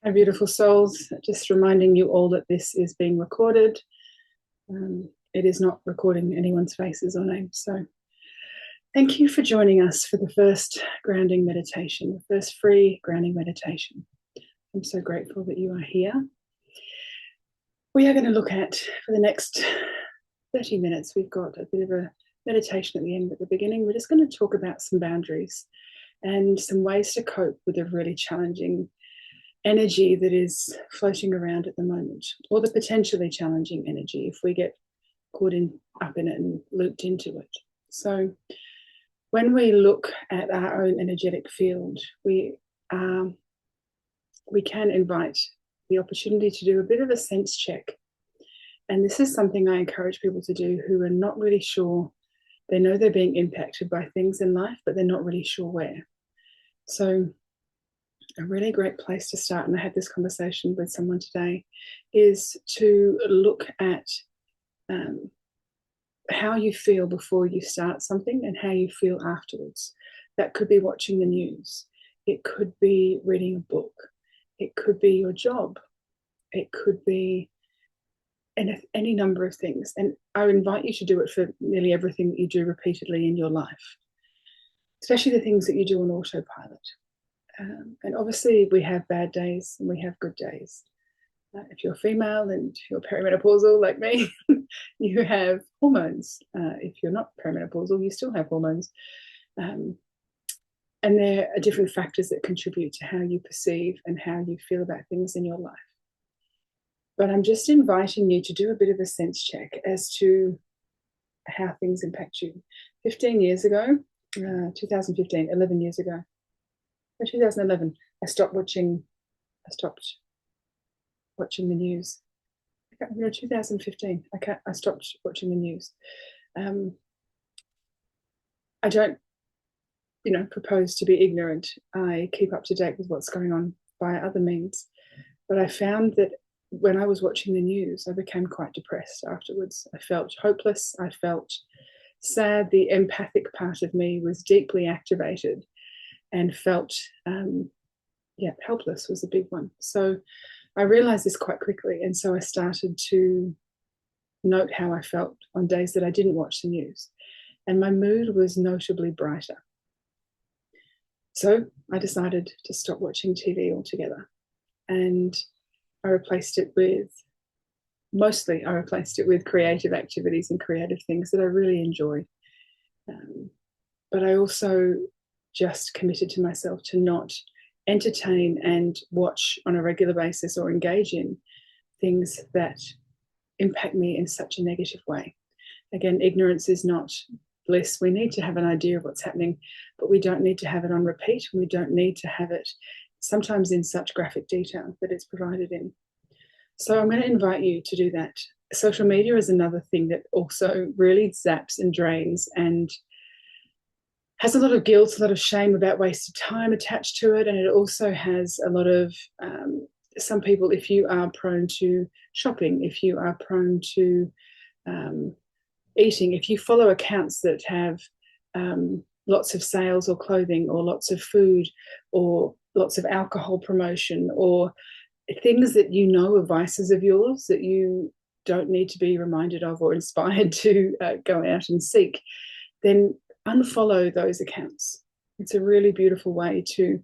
Hi, beautiful souls. Just reminding you all that this is being recorded. It is not recording anyone's faces or names. So, thank you for joining us for the first grounding meditation, the first free grounding meditation. I'm so grateful that you are here. We are going to look at, for the next 30 minutes, we've got a bit of a meditation at the end. At the beginning, we're just going to talk about some boundaries and some ways to cope with a really challenging energy that is floating around at the moment, or the potentially challenging energy if we get caught up in it and looped into it. So when we look at our own energetic field, we can invite the opportunity to do a bit of a sense check. And this is something I encourage people to do who are not really sure. They know they're being impacted by things in life, but they're not really sure where. So a really great place to start, and I had this conversation with someone today, is to look at how you feel before you start something and how you feel afterwards. That could be watching the news. It could be reading a book. It could be your job. It could be any number of things. And I would invite you to do it for nearly everything that you do repeatedly in your life, especially the things that you do on autopilot. And obviously we have bad days and we have good days. If you're female and you're perimenopausal like me, you have hormones. If you're not perimenopausal, you still have hormones. And there are different factors that contribute to how you perceive and how you feel about things in your life. But I'm just inviting you to do a bit of a sense check as to how things impact you. 15 years ago, 2015, 11 years ago, 2011, I stopped watching the news. 2015, I stopped watching the news. I don't, propose to be ignorant. I keep up to date with what's going on by other means. But I found that when I was watching the news, I became quite depressed afterwards. I felt hopeless. I felt sad. The empathic part of me was deeply activated and felt, helpless was a big one. So I realized this quite quickly. And so I started to note how I felt on days that I didn't watch the news. And my mood was notably brighter. So I decided to stop watching TV altogether. And I replaced it with creative activities and creative things that I really enjoy. But I also just committed to myself to not entertain and watch on a regular basis or engage in things that impact me in such a negative way. Again, ignorance is not bliss. We need to have an idea of what's happening, but we don't need to have it on repeat, and we don't need to have it sometimes in such graphic detail that it's provided in. So I'm going to invite you to do that. Social media is another thing that also really zaps and drains and has a lot of guilt, a lot of shame about wasted time attached to it. And it also has a lot of, some people, if you are prone to shopping, if you are prone to eating, if you follow accounts that have lots of sales or clothing or lots of food or lots of alcohol promotion or things that are vices of yours that you don't need to be reminded of or inspired to go out and seek, then unfollow those accounts. It's a really beautiful way to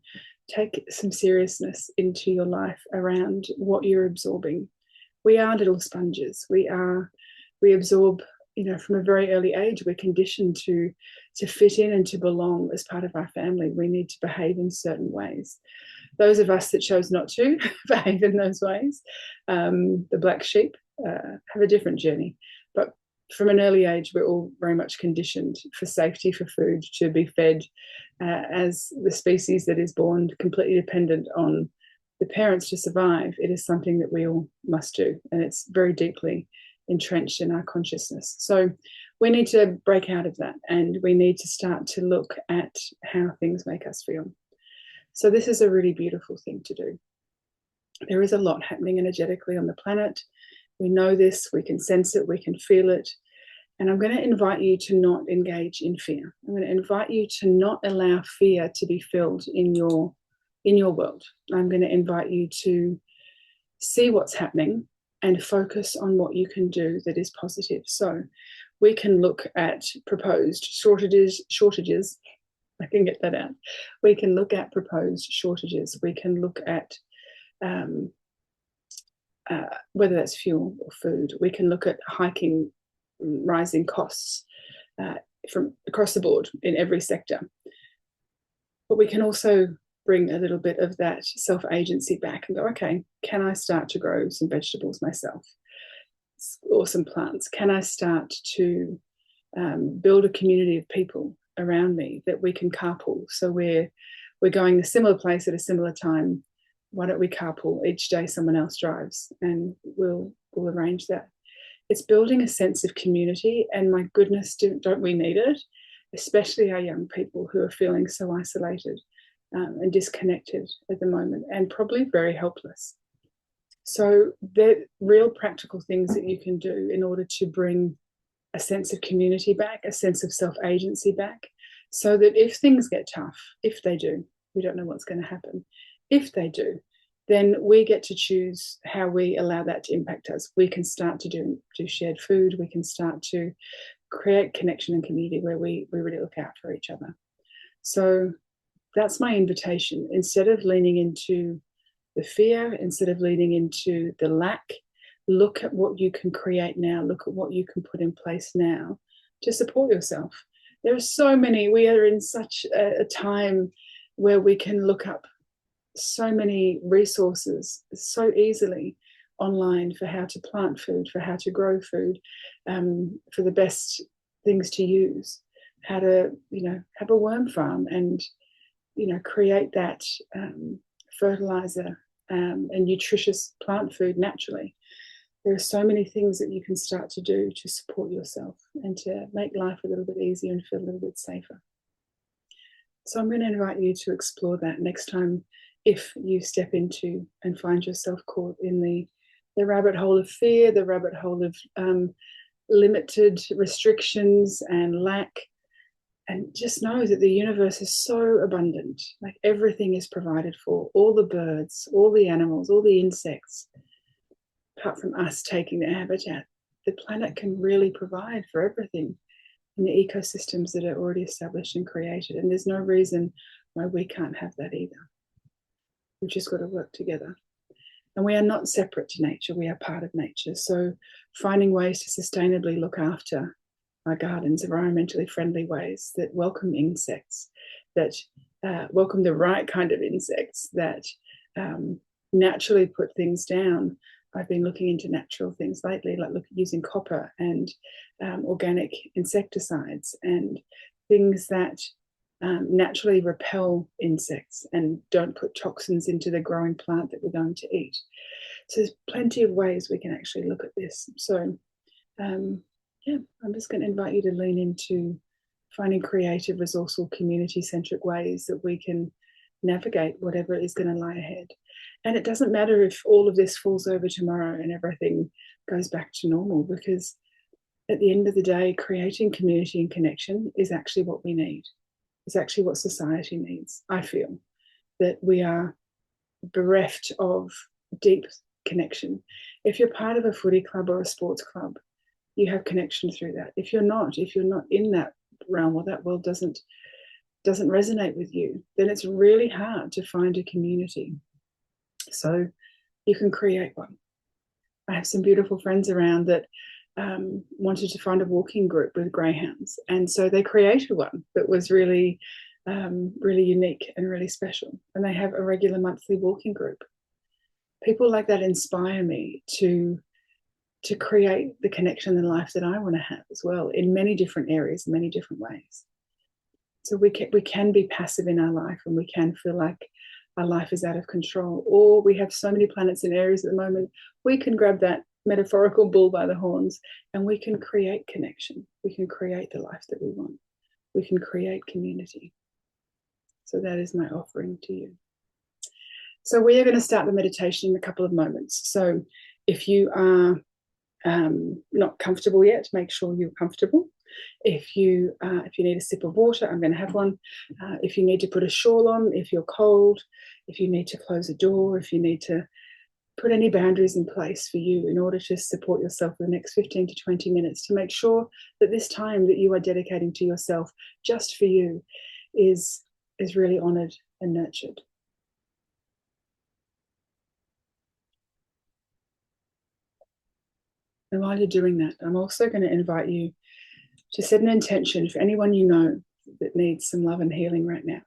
take some seriousness into your life around what you're absorbing. We are little sponges. We absorb, from a very early age, we're conditioned to fit in and to belong as part of our family. We need to behave in certain ways. Those of us that chose not to behave in those ways, the black sheep, have a different journey. But from an early age, we're all very much conditioned for safety, for food, to be fed as the species that is born completely dependent on the parents to survive. It is something that we all must do, and it's very deeply entrenched in our consciousness. So we need to break out of that, and we need to start to look at how things make us feel. So this is a really beautiful thing to do. There is a lot happening energetically on the planet. We know this, we can sense it, we can feel it. And I'm going to invite you to not engage in fear. I'm going to invite you to not allow fear to be filled in your in your world. I'm going to invite you to see what's happening and focus on what you can do that is positive. So we can look at proposed shortages. I can get that out. We can look at proposed shortages. We can look at whether that's fuel or food. We can look at hiking, rising costs from across the board in every sector. But we can also bring a little bit of that self-agency back and go, okay, can I start to grow some vegetables myself or some plants? Can I start to build a community of people around me that we can carpool? So we're going a similar place at a similar time. Why don't we carpool? Each day someone else drives, and we'll arrange that. It's building a sense of community, and my goodness, don't we need it? Especially our young people who are feeling so isolated and disconnected at the moment, and probably very helpless. So they're real practical things that you can do in order to bring a sense of community back, a sense of self-agency back, so that if things get tough, if they do, we don't know what's going to happen. If they do, then we get to choose how we allow that to impact us. We can start to do shared food. We can start to create connection and community where we really look out for each other. So that's my invitation. Instead of leaning into the fear, instead of leaning into the lack, look at what you can create now. Look at what you can put in place now to support yourself. There are so many. We are in such a time where we can look up so many resources so easily online for how to plant food, for how to grow food, for the best things to use, how to, have a worm farm and, create that fertilizer and nutritious plant food naturally. There are so many things that you can start to do to support yourself and to make life a little bit easier and feel a little bit safer. So I'm going to invite you to explore that next time if you step into and find yourself caught in the rabbit hole of fear, the rabbit hole of limited restrictions and lack. And just know that the universe is so abundant. Like everything is provided for, all the birds, all the animals, all the insects. Apart from us taking their habitat, the planet can really provide for everything in the ecosystems that are already established and created. And there's no reason why we can't have that either. We've just got to work together. And we are not separate to nature. We are part of nature. So finding ways to sustainably look after our gardens, environmentally friendly ways that welcome insects, that welcome the right kind of insects, that naturally put things down. I've been looking into natural things lately, like using copper and organic insecticides and things that naturally repel insects and don't put toxins into the growing plant that we're going to eat. So there's plenty of ways we can actually look at this. So I'm just going to invite you to lean into finding creative, resourceful, community-centric ways that we can navigate whatever is going to lie ahead. And it doesn't matter if all of this falls over tomorrow and everything goes back to normal, because at the end of the day, creating community and connection is actually what we need. It's actually what society needs. I feel that we are bereft of deep connection. If you're part of a footy club or a sports club, you have connection through that. If you're not in that realm or that world doesn't resonate with you, then it's really hard to find a community. So you can create one. I have some beautiful friends around that wanted to find a walking group with greyhounds, and so they created one that was really really unique and really special, and they have a regular monthly walking group. People like that inspire me to create the connection in life that I want to have as well, in many different areas, many different ways. So we can be passive in our life, and we can feel like our life is out of control, or we have so many planets and areas at the moment. We can grab that metaphorical bull by the horns and we can create connection. We can create the life that we want. We can create community. So that is my offering to you. So we are going to start the meditation in a couple of moments. So if you are not comfortable yet, make sure you're comfortable. If you need a sip of water, I'm going to have one. If you need to put a shawl on, if you're cold, if you need to close a door, if you need to put any boundaries in place for you in order to support yourself for the next 15 to 20 minutes to make sure that this time that you are dedicating to yourself just for you is really honored and nurtured. And while you're doing that, I'm also going to invite you to set an intention for anyone you know that needs some love and healing right now.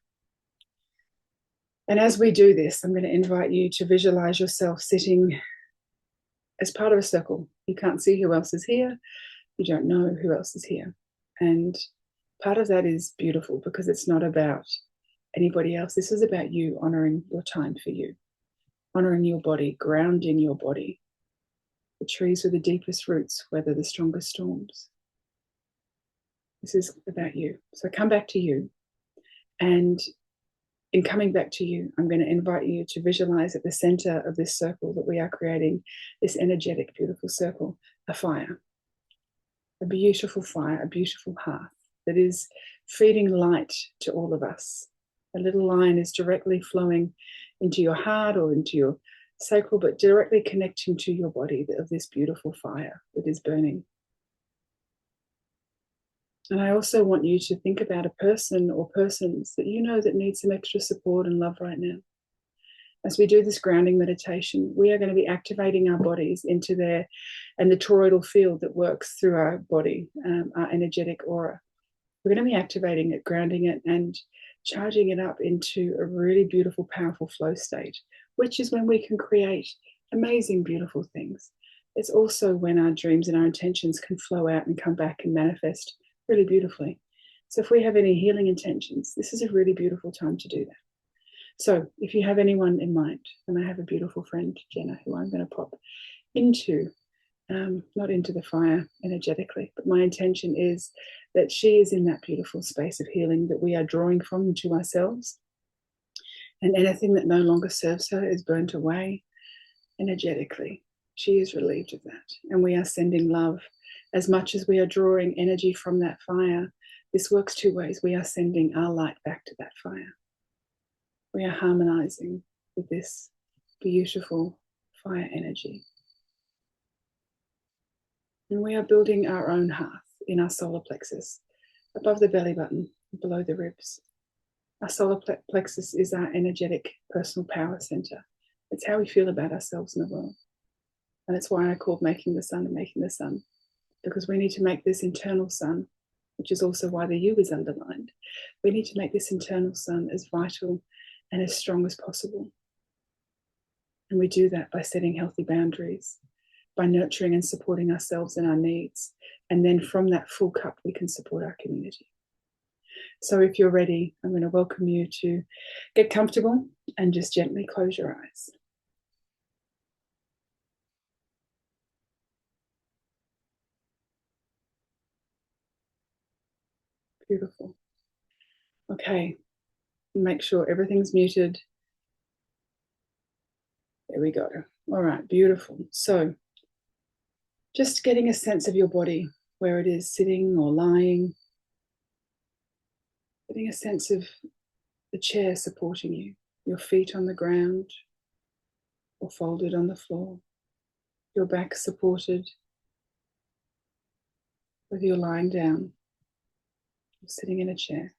And as we do this, I'm going to invite you to visualize yourself sitting as part of a circle. You can't see who else is here. You don't know who else is here. And part of that is beautiful because it's not about anybody else. This is about you honoring your time for you, honoring your body, grounding your body. The trees with the deepest roots weather the strongest storms. This is about you. So come back to you. And in coming back to you, I'm going to invite you to visualize at the center of this circle that we are creating, this energetic, beautiful circle, a fire, a beautiful fire, a beautiful hearth that is feeding light to all of us. A little line is directly flowing into your heart or into your sacral, but directly connecting to your body of this beautiful fire that is burning. And I also want you to think about a person or persons that you know that need some extra support and love right now. As we do this grounding meditation, we are going to be activating our bodies into there and the toroidal field that works through our body, our energetic aura. We're going to be activating it, grounding it, and charging it up into a really beautiful, powerful flow state, which is when we can create amazing, beautiful things. It's also when our dreams and our intentions can flow out and come back and manifest really beautifully. So if we have any healing intentions, this is a really beautiful time to do that. So if you have anyone in mind, and I have a beautiful friend, Jenna, who I'm going to pop into, not into the fire energetically, but my intention is that she is in that beautiful space of healing that we are drawing from into ourselves. And anything that no longer serves her is burnt away energetically. She is relieved of that. And we are sending love. As much as we are drawing energy from that fire, this works two ways. We are sending our light back to that fire. We are harmonizing with this beautiful fire energy. And we are building our own hearth in our solar plexus, above the belly button, below the ribs. Our solar plexus is our energetic personal power center. It's how we feel about ourselves in the world. And it's why I called Making the Sun and Making the Sun, because we need to make this internal sun, which is also why the U is underlined. We need to make this internal sun as vital and as strong as possible. And we do that by setting healthy boundaries, by nurturing and supporting ourselves and our needs. And then from that full cup, we can support our community. So if you're ready, I'm going to welcome you to get comfortable and just gently close your eyes. Beautiful. Okay, make sure everything's muted. There we go. All right, beautiful. So just getting a sense of your body, where it is sitting or lying. Getting a sense of the chair supporting you, your feet on the ground or folded on the floor, your back supported, whether you're lying down or sitting in a chair.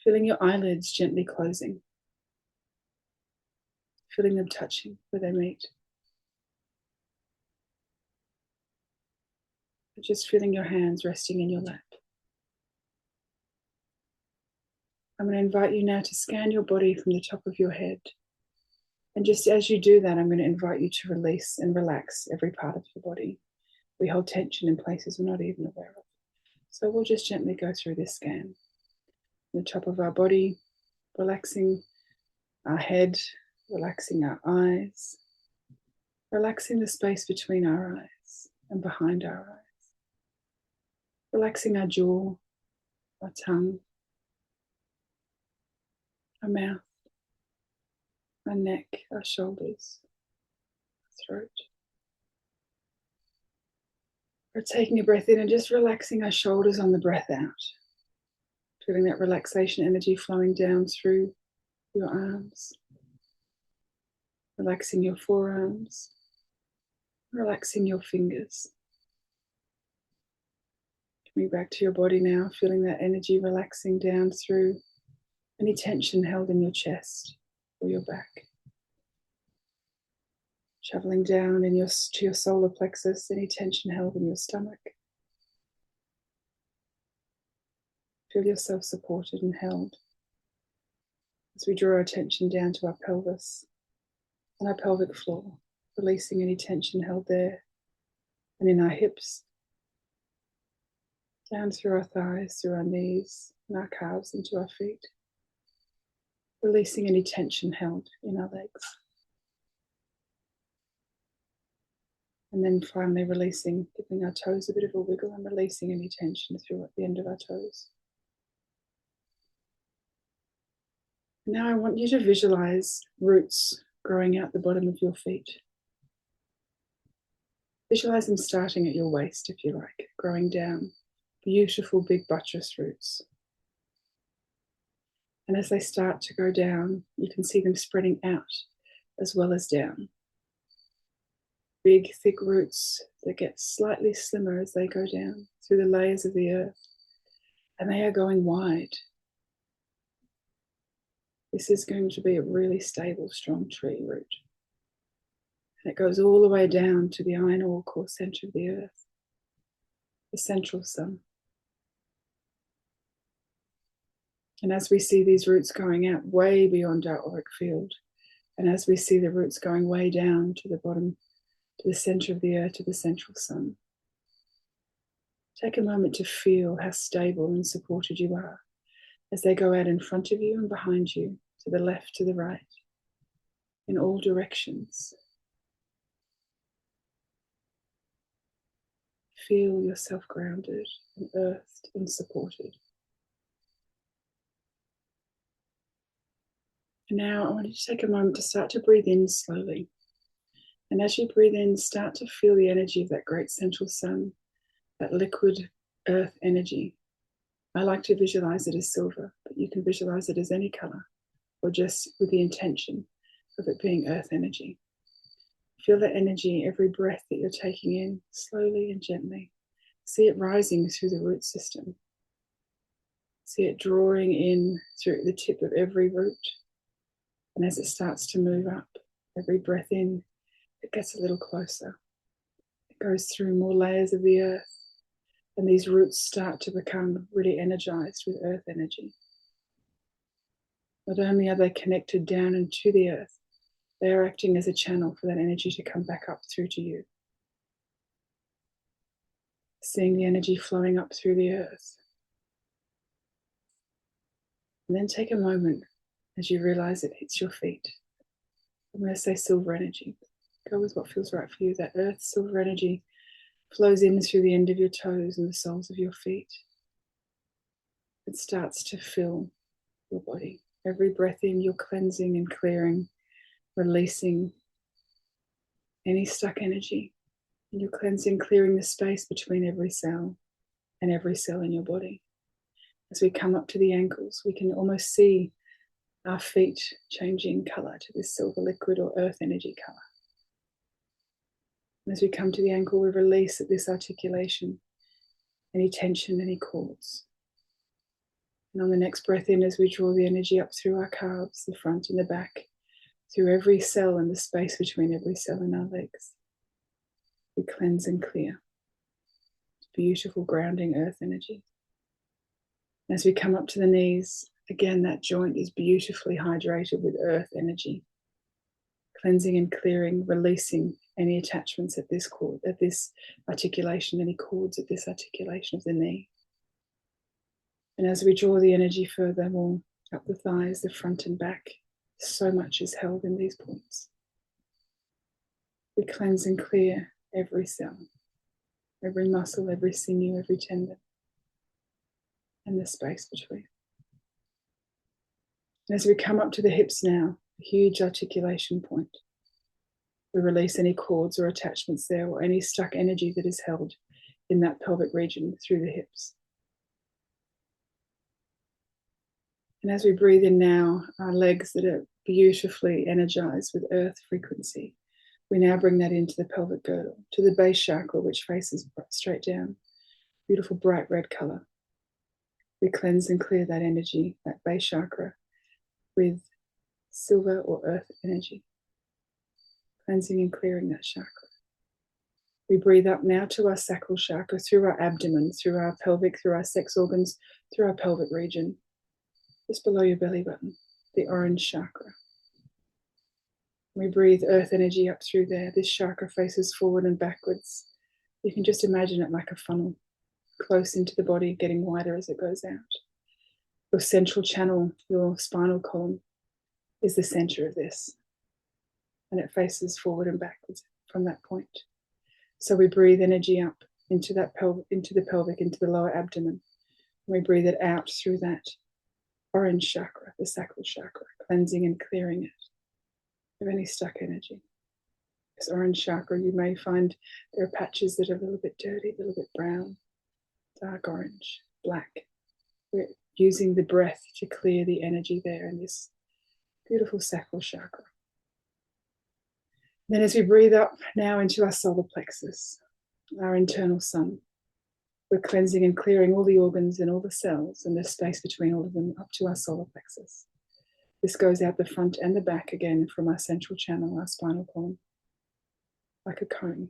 Feeling your eyelids gently closing, feeling them touching where they meet. Just feeling your hands resting in your lap. I'm going to invite you now to scan your body from the top of your head. And just as you do that, I'm going to invite you to release and relax every part of your body. We hold tension in places we're not even aware of. So we'll just gently go through this scan. The top of our body, relaxing our head, relaxing our eyes, relaxing the space between our eyes and behind our eyes, relaxing our jaw, our tongue, our mouth, our neck, our shoulders, our throat. We're taking a breath in and just relaxing our shoulders on the breath out. Feeling that relaxation energy flowing down through your arms, relaxing your forearms, relaxing your fingers. Coming back to your body now, feeling that energy relaxing down through any tension held in your chest or your back. Traveling down to your solar plexus, any tension held in your stomach. Feel yourself supported and held as we draw our attention down to our pelvis and our pelvic floor, releasing any tension held there and in our hips, down through our thighs, through our knees and our calves into our feet, releasing any tension held in our legs. And then finally releasing, giving our toes a bit of a wiggle and releasing any tension through at the end of our toes. Now I want you to visualize roots growing out the bottom of your feet. Visualize them starting at your waist, if you like, growing down, beautiful big buttress roots. And as they start to go down, you can see them spreading out as well as down. Big, thick roots that get slightly slimmer as they go down through the layers of the earth. And they are going wide. This is going to be a really stable, strong tree root. And it goes all the way down to the iron ore core center of the earth, the central sun. And as we see these roots going out way beyond our auric field, and as we see the roots going way down to the bottom, to the center of the earth, to the central sun, take a moment to feel how stable and supported you are as they go out in front of you and behind you, to the left, to the right, in all directions. Feel yourself grounded and earthed and supported. And now I want you to take a moment to start to breathe in slowly. And as you breathe in, start to feel the energy of that great central sun, that liquid earth energy. I like to visualize it as silver, but you can visualize it as any color, or just with the intention of it being earth energy. Feel that energy every breath that you're taking in, slowly and gently. See it rising through the root system. See it drawing in through the tip of every root. And as it starts to move up, every breath in, it gets a little closer. It goes through more layers of the earth. And these roots start to become really energized with earth energy. Not only are they connected down into the earth, they are acting as a channel for that energy to come back up through to you. Seeing the energy flowing up through the earth. And then take a moment as you realize it hits your feet. I'm going to say silver energy. Go with what feels right for you. That earth silver energy flows in through the end of your toes and the soles of your feet. It starts to fill your body. Every breath in, you're cleansing and clearing, releasing any stuck energy. And you're cleansing, clearing the space between every cell and every cell in your body. As we come up to the ankles, we can almost see our feet changing color to this silver liquid or earth energy color. And as we come to the ankle, we release at this articulation any tension, any cords. And on the next breath in, as we draw the energy up through our calves, the front and the back, through every cell and the space between every cell in our legs, we cleanse and clear. Beautiful grounding earth energy. And as we come up to the knees, again, that joint is beautifully hydrated with earth energy, cleansing and clearing, releasing any attachments at this cord, at this articulation, any cords at this articulation of the knee. And as we draw the energy further more up the thighs, the front and back, so much is held in these points. We cleanse and clear every cell, every muscle, every sinew, every tendon, and the space between. And as we come up to the hips now, a huge articulation point, we release any cords or attachments there or any stuck energy that is held in that pelvic region through the hips. And as we breathe in now, our legs that are beautifully energized with earth frequency, we now bring that into the pelvic girdle, to the base chakra, which faces straight down. Beautiful bright red color. We cleanse and clear that energy, that base chakra, with silver or earth energy. Cleansing and clearing that chakra. We breathe up now to our sacral chakra, through our abdomen, through our pelvic, through our sex organs, through our pelvic region, just below your belly button, the orange chakra. We breathe earth energy up through there. This chakra faces forward and backwards. You can just imagine it like a funnel, close into the body, getting wider as it goes out. Your central channel, your spinal column, is the center of this. And it faces forward and backwards from that point. So we breathe energy up into that into the pelvic, into the lower abdomen. And we breathe it out through that orange chakra, the sacral chakra, cleansing and clearing it of any stuck energy. This orange chakra, you may find there are patches that are a little bit dirty, a little bit brown, dark orange, black. We're using the breath to clear the energy there in this beautiful sacral chakra. Then as we breathe up now into our solar plexus, our internal sun, we're cleansing and clearing all the organs and all the cells and the space between all of them up to our solar plexus. This goes out the front and the back again from our central channel, our spinal column, like a cone,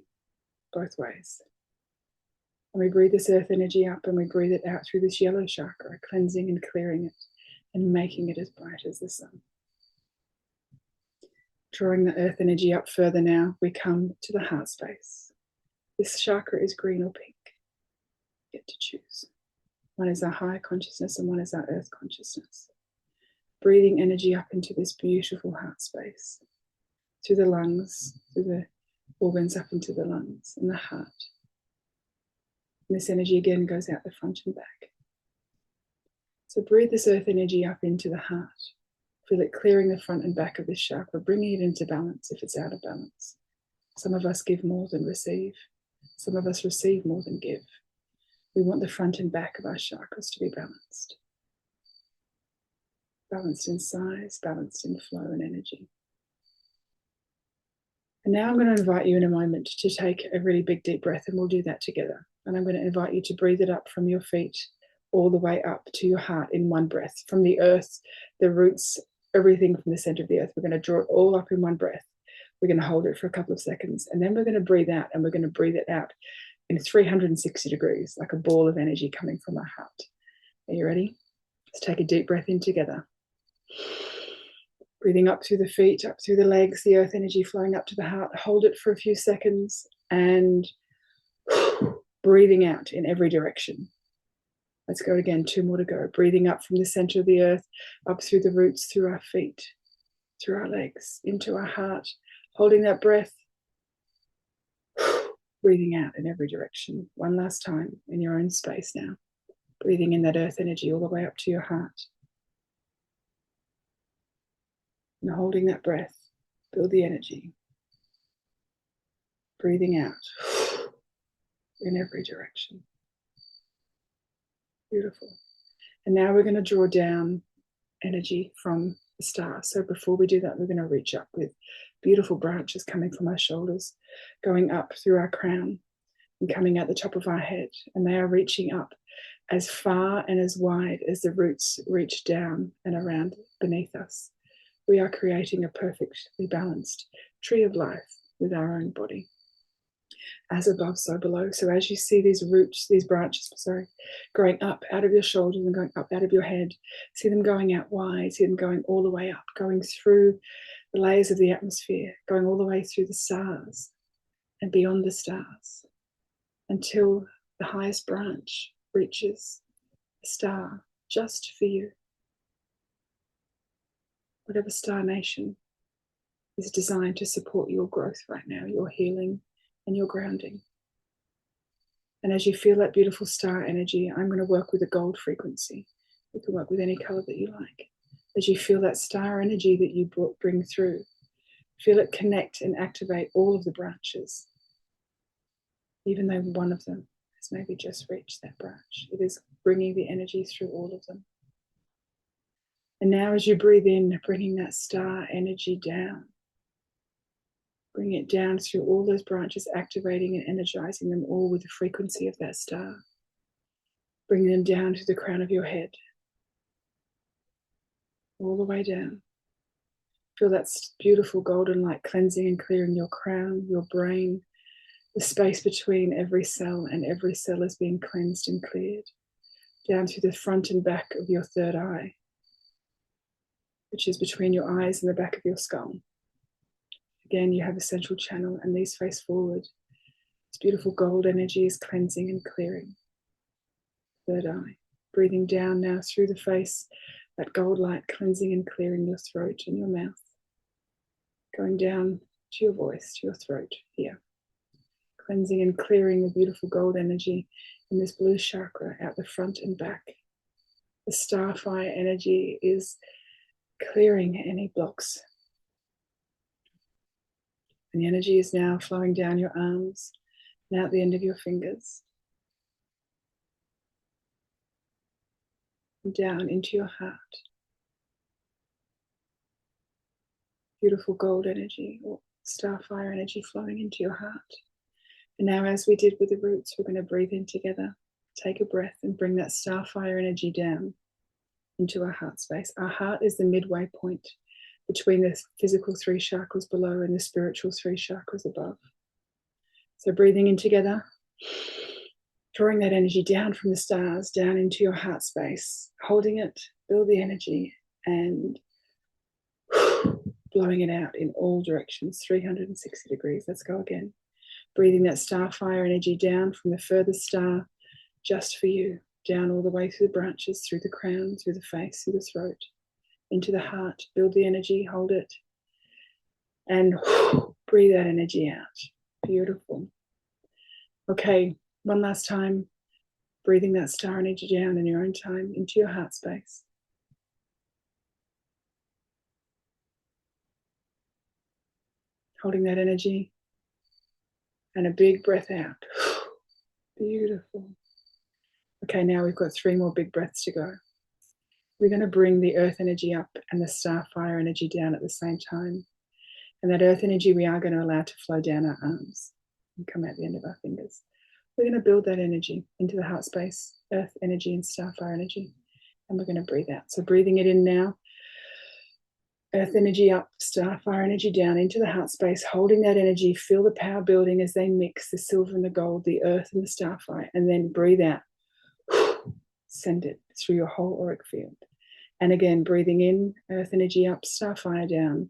both ways. And we breathe this earth energy up and we breathe it out through this yellow chakra, cleansing and clearing it and making it as bright as the sun. Drawing the earth energy up further now, we come to the heart space. This chakra is green or pink. You get to choose. One is our higher consciousness and one is our earth consciousness. Breathing energy up into this beautiful heart space, through the lungs, through the organs up into the lungs and the heart. And this energy again goes out the front and back. So breathe this earth energy up into the heart. Feel it clearing the front and back of this chakra, bringing it into balance if it's out of balance. Some of us give more than receive. Some of us receive more than give. We want the front and back of our chakras to be balanced. Balanced in size, balanced in flow and energy. And now I'm going to invite you in a moment to take a really big deep breath, and we'll do that together. And I'm going to invite you to breathe it up from your feet all the way up to your heart in one breath. From the earth, the roots, everything from the center of the earth. We're going to draw it all up in one breath. We're going to hold it for a couple of seconds, and then we're going to breathe out, and we're going to breathe it out in 360 degrees, like a ball of energy coming from our heart. Are you ready? Let's take a deep breath in together. Breathing up through the feet, up through the legs, the earth energy flowing up to the heart. Hold it for a few seconds and breathing out in every direction. Let's go again, 2 more to go. Breathing up from the center of the earth, up through the roots, through our feet, through our legs, into our heart. Holding that breath. Breathing out in every direction. One last time in your own space now. Breathing in that earth energy all the way up to your heart. And holding that breath. Build the energy. Breathing out in every direction. Beautiful. And now we're going to draw down energy from the stars. So before we do that, we're going to reach up with beautiful branches coming from our shoulders, going up through our crown and coming out the top of our head. And they are reaching up as far and as wide as the roots reach down and around beneath us. We are creating a perfectly balanced tree of life with our own body. As above, so below. So as you see these roots, these branches, growing up out of your shoulders and going up out of your head, see them going out wide, see them going all the way up, going through the layers of the atmosphere, going all the way through the stars and beyond the stars until the highest branch reaches a star just for you. Whatever star nation is designed to support your growth right now, your healing and your grounding. And as you feel that beautiful star energy, I'm going to work with a gold frequency. You can work with any color that you like. As you feel that star energy that you bring through, feel it connect and activate all of the branches, even though one of them has maybe just reached that branch. It is bringing the energy through all of them. And now as you breathe in, bringing that star energy down. Bring it down through all those branches, activating and energizing them all with the frequency of that star. Bring them down to the crown of your head. All the way down. Feel that beautiful golden light cleansing and clearing your crown, your brain. The space between every cell and every cell is being cleansed and cleared. Down through the front and back of your third eye, which is between your eyes and the back of your skull. Again, you have a central channel and these face forward. This beautiful gold energy is cleansing and clearing. Third eye. Breathing down now through the face, that gold light cleansing and clearing your throat and your mouth. Going down to your voice, to your throat here. Cleansing and clearing the beautiful gold energy in this blue chakra out the front and back. The starfire energy is clearing any blocks. And the energy is now flowing down your arms and out the end of your fingers. And down into your heart. Beautiful gold energy or starfire energy flowing into your heart. And now, as we did with the roots, we're going to breathe in together. Take a breath and bring that starfire energy down into our heart space. Our heart is the midway point between the physical three chakras below and the spiritual three chakras above. So breathing in together, drawing that energy down from the stars, down into your heart space, holding it, build the energy, and blowing it out in all directions, 360 degrees. Let's go again. Breathing that starfire energy down from the furthest star, just for you, down all the way through the branches, through the crown, through the face, through the throat, into the heart. Build the energy, hold it, and breathe that energy out. Beautiful. Okay, one last time, breathing that star energy down in your own time into your heart space. Holding that energy, and a big breath out. Beautiful. Okay, now we've got 3 more big breaths to go. We're going to bring the earth energy up and the starfire energy down at the same time. And that earth energy we are going to allow to flow down our arms and come out the end of our fingers. We're going to build that energy into the heart space, earth energy and starfire energy. And we're going to breathe out. So breathing it in now. Earth energy up, starfire energy down into the heart space, holding that energy, feel the power building as they mix the silver and the gold, the earth and the starfire, and then breathe out. Send it through your whole auric field. And again, breathing in, earth energy up, starfire down,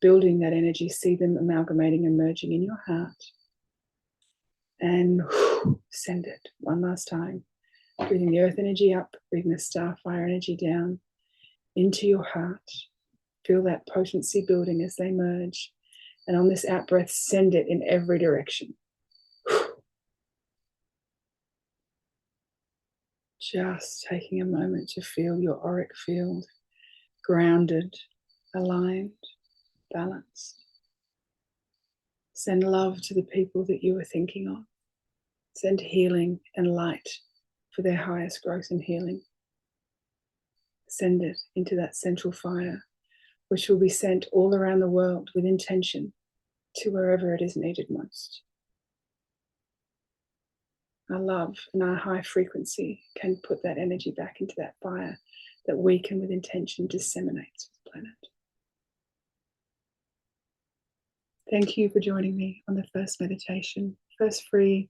building that energy, see them amalgamating and merging in your heart. And send it one last time. Breathing the earth energy up, breathing the starfire energy down into your heart. Feel that potency building as they merge. And on this out breath, send it in every direction. Just taking a moment to feel your auric field grounded, aligned, balanced. Send love to the people that you are thinking of. Send healing and light for their highest growth and healing. Send it into that central fire, which will be sent all around the world with intention to wherever it is needed most. Our love and our high frequency can put that energy back into that fire that we can, with intention, disseminate to the planet. Thank you for joining me on the first meditation, first free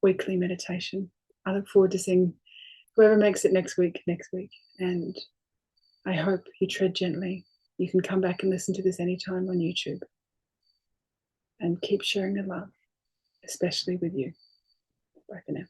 weekly meditation. I look forward to seeing whoever makes it next week. And I hope you tread gently. You can come back and listen to this anytime on YouTube. And keep sharing the love, especially with you. Bye for now.